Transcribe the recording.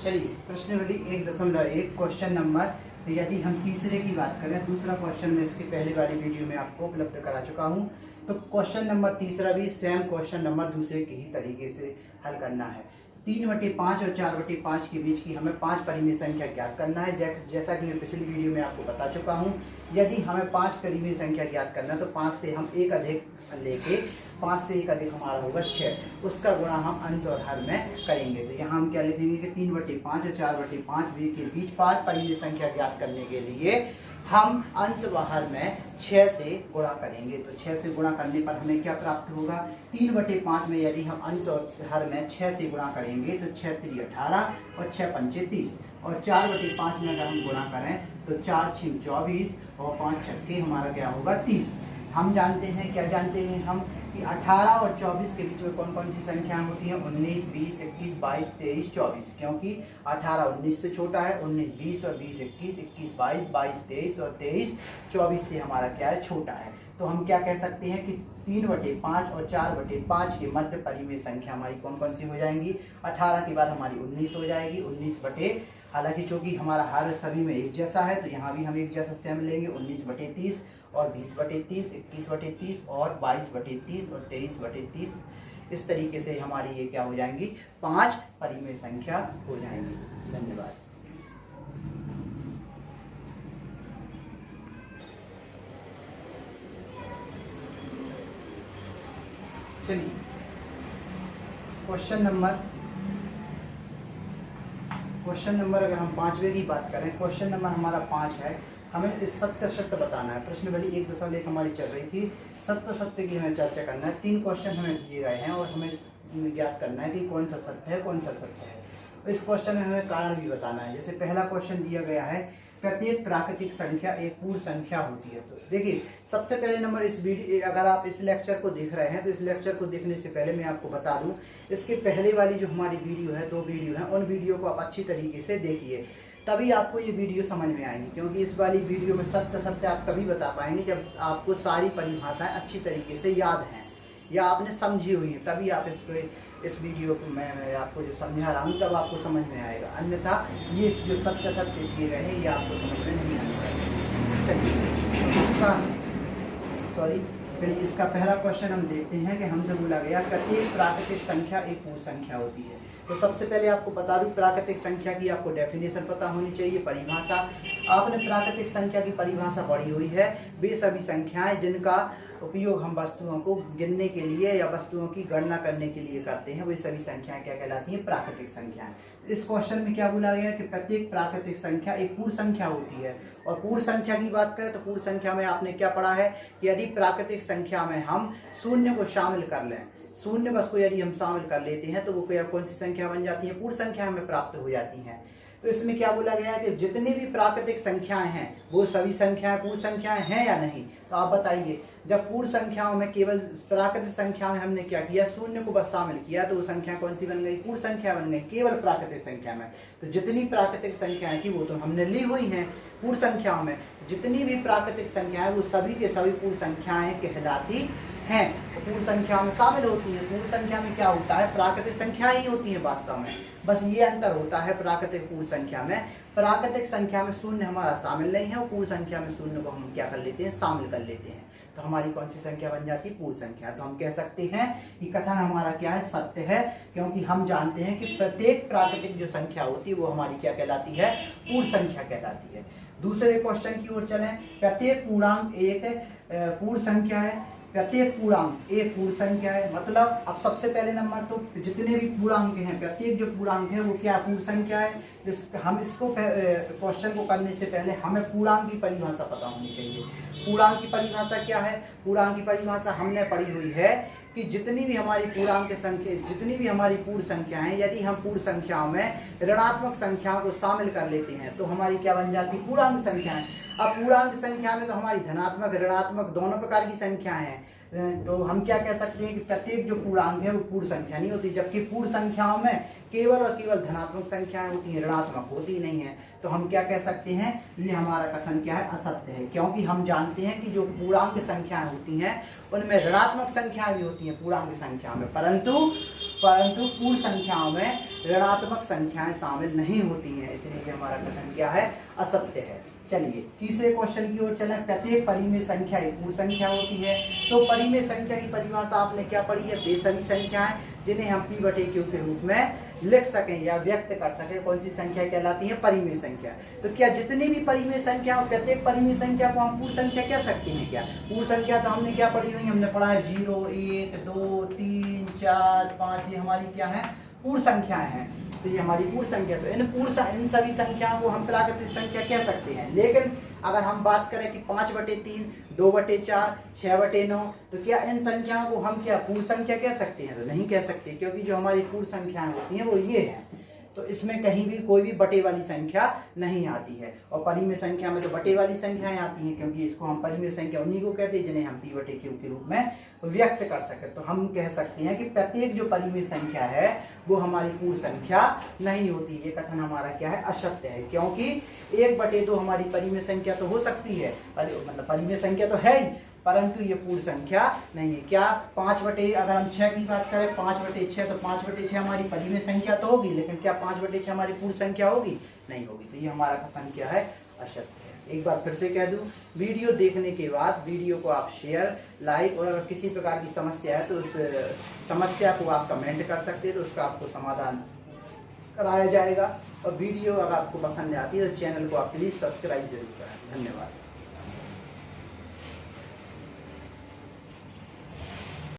चलिए प्रश्नावली 1.1 question number, यदि हम तीसरे की बात करें, दूसरा क्वेश्चन में इसकी पहले वाली वीडियो में आपको उपलब्ध करा चुका हूं। तो क्वेश्चन नंबर तीसरा भी सेम क्वेश्चन नंबर दूसरे के ही तरीके से हल करना है। 3/5 और 4/5 के बीच की हमें 5 परिमेय संख्या ज्ञात करना है। जैसा कि मैं पिछली वीडियो में आपको बता चुका हूं, यदि हमें 5 परिमेय संख्या ज्ञात करना है तो 5 से हम एक अधिक लेके 5 से एक अधिक हमारा होगा 6, उसका गुणा हम अंश और हर में करेंगे। तो यहाँ हम क्या लिखेंगे कि 3/5 और 4/5 के बीच 5 परिमेय संख्या ज्ञात करने के लिए हम अंश व हर में 6 से गुणा करेंगे। तो 6 से गुणा करने पर हमें क्या प्राप्त होगा, 3/5 में यदि हम अंश और हर में 6 से गुणा करेंगे तो 6 3 18 और 6 5 30, और 4/5 में अगर हम गुणा करें तो 4 6 24 और 5 6 हमारा क्या होगा 30। हम जानते हैं, क्या जानते हैं हम, कि 18 और 24 के बीच में कौन कौन सी संख्याएं होती हैं, 19 20 21 22 23 24, क्योंकि 18 19 से छोटा है, 19 20 और 20 21 21 22 22 23 और 23 24 से हमारा क्या है, छोटा है। तो हम क्या कह सकते हैं कि 3/5 और 4/5 के मध्य परिमेय संख्या हमारी कौन कौन सी हो जाएंगी, 18 के बाद हमारी 19 हो जाएगी, 19 हालांकि चूंकि हमारा हर सभी में एक जैसा है तो यहाँ भी हम एक जैसा सेम लेंगे, 19/30 और 20/30, 21/30 और 22/30 और 23/30। इस तरीके से हमारी ये क्या हो जाएंगी, 5 परिमेय संख्या हो जाएंगी। धन्यवाद। चलिए क्वेश्चन नंबर अगर हम 5वें की बात करें, क्वेश्चन नंबर हमारा 5 है। हमें इस सत्य सत्य बताना है। प्रश्नावली 1.1 हमारी चल रही थी, सत्य सत्य की हमें चर्चा करना है। 3 क्वेश्चन हमें दिए गए हैं और हमें ज्ञात करना है कि कौन सा सत्य है, कौन सा सत्य है। इस क्वेश्चन में हमें कारण भी बताना है। जैसे पहला क्वेश्चन दिया गया है, प्रत्येक प्राकृतिक संख्या एक पूर्ण संख्या होती है। तो देखिए, सबसे पहले नंबर इस वीडियो, अगर आप इस लेक्चर को देख रहे हैं तो इस लेक्चर को देखने से पहले मैं आपको बता दूं, इसके पहले वाली जो हमारी वीडियो है, 2 वीडियो है, उन वीडियो को आप अच्छी तरीके से देखिए, तभी आपको ये वीडियो समझ में आएंगी। क्योंकि इस वाली वीडियो में सत्य सत्य आप तभी बता पाएंगे जब आपको सारी परिभाषाएं अच्छी तरीके से याद हैं या आपने समझी हुई है, तभी आप इस वीडियो को मैं आपको जो समझा रहा हूँ तब आपको समझ में आएगा। अन्यथा ये जो सत्य सत्य दिए गए हैं ये आपको समझ में नहीं आने वाले। फिर इसका पहला क्वेश्चन हम देखते हैं कि हमसे बोला गया, प्रत्येक प्राकृतिक संख्या एक पूर्ण संख्या होती है। तो सबसे पहले आपको बता दूं, प्राकृतिक संख्या की आपको डेफिनेशन पता होनी चाहिए, परिभाषा। आपने प्राकृतिक संख्या की परिभाषा पढ़ी हुई है, वे सभी संख्याएं जिनका उपयोग हम वस्तुओं को गिनने के लिए या वस्तुओं की गणना करने के लिए करते हैं, वे सभी संख्याएं क्या कहलाती हैं, प्राकृतिक संख्याएं। इस क्वेश्चन में क्या बोला गया कि प्रत्येक प्राकृतिक संख्या एक पूर्ण संख्या होती है। और पूर्ण संख्या की बात करें तो पूर्ण संख्या में आपने क्या पढ़ा है कि यदि प्राकृतिक संख्या में हम शून्य को शामिल कर लें, शून्य बस को यदि हम शामिल कर लेते हैं तो वो कौन सी संख्या बन जाती है, पूर्ण संख्या हमें प्राप्त हो जाती हैं। तो इसमें क्या बोला गया है कि जितनी भी प्राकृतिक संख्याएं हैं वो सभी संख्याएं पूर्ण संख्याएं हैं या नहीं। तो आप बताइए, जब पूर्ण संख्याओं में केवल प्राकृतिक संख्या में हमने क्या किया, शून्य को बस शामिल किया तो वो संख्या कौन सी बन गई, पूर्ण संख्या बन गई, केवल प्राकृतिक संख्या में। तो जितनी प्राकृतिक संख्याएं थी वो तो हमने ली हुई हैं पूर्ण संख्याओं में। जितनी भी प्राकृतिक संख्याएं वो सभी के सभी पूर्ण संख्याएं कहलाती हैं, तो पूर्ण संख्या में शामिल होती हैं। पूर्ण संख्या में क्या होता है, प्राकृतिक संख्या ही होती है वास्तव में, बस ये अंतर होता है प्राकृतिक पूर्ण संख्या में। प्राकृतिक संख्या में शून्य हमारा शामिल नहीं है और पूर्ण संख्या में शून्य को हम क्या कर लेते हैं, शामिल कर लेते हैं। तो हमारी कौन सी संख्या बन जाती है, पूर्ण संख्या। तो हम कह सकते हैं कि कथन हमारा क्या है, सत्य है, क्योंकि हम जानते हैं कि प्रत्येक प्राकृतिक जो संख्या होती है वो हमारी क्या कहलाती है, पूर्ण संख्या कहलाती है। दूसरे क्वेश्चन की ओर चलें, प्रत्येक पूर्णांक एक पूर्ण संख्या है। प्रत्येक पूर्णांक एक पूर्ण संख्या है, मतलब अब सबसे पहले नंबर तो जितने भी पूर्णांक हैं, प्रत्येक जो पूर्णांक है वो क्या पूर्ण संख्या है। हम इसको क्वेश्चन को करने से पहले हमें पूर्णांक की परिभाषा पता होनी चाहिए। पूर्णांक की परिभाषा क्या है, पूर्णांक की परिभाषा हमने पढ़ी हुई है कि जितनी भी हमारी पूर्णांक संख्या, जितनी भी हमारी पूर्ण संख्या है, यदि हम पूर्ण संख्याओं में ऋणात्मक संख्याओं को शामिल कर लेते हैं तो हमारी क्या बन जाती है, पूर्णांक संख्याएं। अब पूर्णांक संख्या में तो हमारी धनात्मक ऋणात्मक दोनों प्रकार की संख्याएं हैं। तो हम क्या कह सकते हैं कि प्रत्येक जो पूर्णांक है वो पूर्ण संख्या नहीं होती, जबकि पूर्ण संख्याओं में केवल और केवल धनात्मक संख्याएं होती हैं, ऋणात्मक होती नहीं है। तो हम क्या कह सकते हैं, ये हमारा कथन क्या है, असत्य है, क्योंकि हम जानते हैं कि जो पूर्णांक संख्याएं होती हैं उनमें ऋणात्मक संख्याएं भी होती हैं पूर्णांक संख्या में, परंतु पूर्ण संख्याओं में ऋणात्मक संख्याएं शामिल नहीं होती हैं, इसलिए हमारा कथन क्या है, असत्य है। चलिए तीसरे क्वेश्चन की ओर चलें। प्रत्येक परिमेय संख्या एक पूर्ण संख्या होती है। तो परिमेय संख्या की परिभाषा आपने क्या पढ़ी है, वे सभी संख्याएं जिन्हें हम P/Q के रूप में लिख सकें या व्यक्त कर सकें, कौन सी संख्या कहलाती है, परिमेय संख्या। तो क्या जितनी भी परिमेय संख्या हो, प्रत्येक परिमेय संख्या को हम पूर्ण संख्या कह सकते हैं क्या? पूर्ण संख्या तो हमने क्या पढ़ी हुई, हमने पढ़ा है 0, 1, 2, 3, 4, 5, ये हमारी क्या है, पूर्ण संख्याएं हैं। तो ये हमारी पूर्ण संख्या, तो इन सभी संख्याओं को हम प्राकृतिक संख्या कह सकते हैं। लेकिन अगर हम बात करें कि 5/3, 2/4, 6/9, तो क्या इन संख्याओं को हम क्या पूर्ण संख्या कह सकते हैं? तो नहीं कह सकते, क्योंकि जो हमारी पूर्ण संख्याएं होती हैं वो ये हैं। तो इसमें कहीं भी कोई भी बटे वाली संख्या नहीं आती है, और परिमेय संख्या में तो बटे वाली संख्याएं आती हैं, क्योंकि इसको हम परिमेय संख्या उन्हीं को कहते हैं जिन्हें हम P/Q के रूप में व्यक्त कर सके। तो हम कह सकते हैं कि प्रत्येक जो परिमेय संख्या है वो हमारी पूर्ण संख्या नहीं होती। ये कथन हमारा क्या है, असत्य है, क्योंकि 1/2 हमारी परिमेय संख्या तो हो सकती है, मतलब परिमेय संख्या तो है ही, परंतु ये पूर्ण संख्या नहीं है। क्या 5/, अगर हम 6 की बात करें 5/6, तो 5/6 हमारी परिमेय संख्या तो होगी, लेकिन क्या 5/6 हमारी पूर्ण संख्या होगी? नहीं होगी। तो ये हमारा कथन क्या है, असत्य है। एक बार फिर से कह दूं, वीडियो देखने के बाद वीडियो को आप शेयर, लाइक, और अगर किसी प्रकार की समस्या है तो उस समस्या को आप कमेंट कर सकते हैं, तो उसका आपको समाधान कराया जाएगा। और वीडियो अगर आपको पसंद आती है तो चैनल को आप प्लीज़ सब्सक्राइब जरूर करें। धन्यवाद।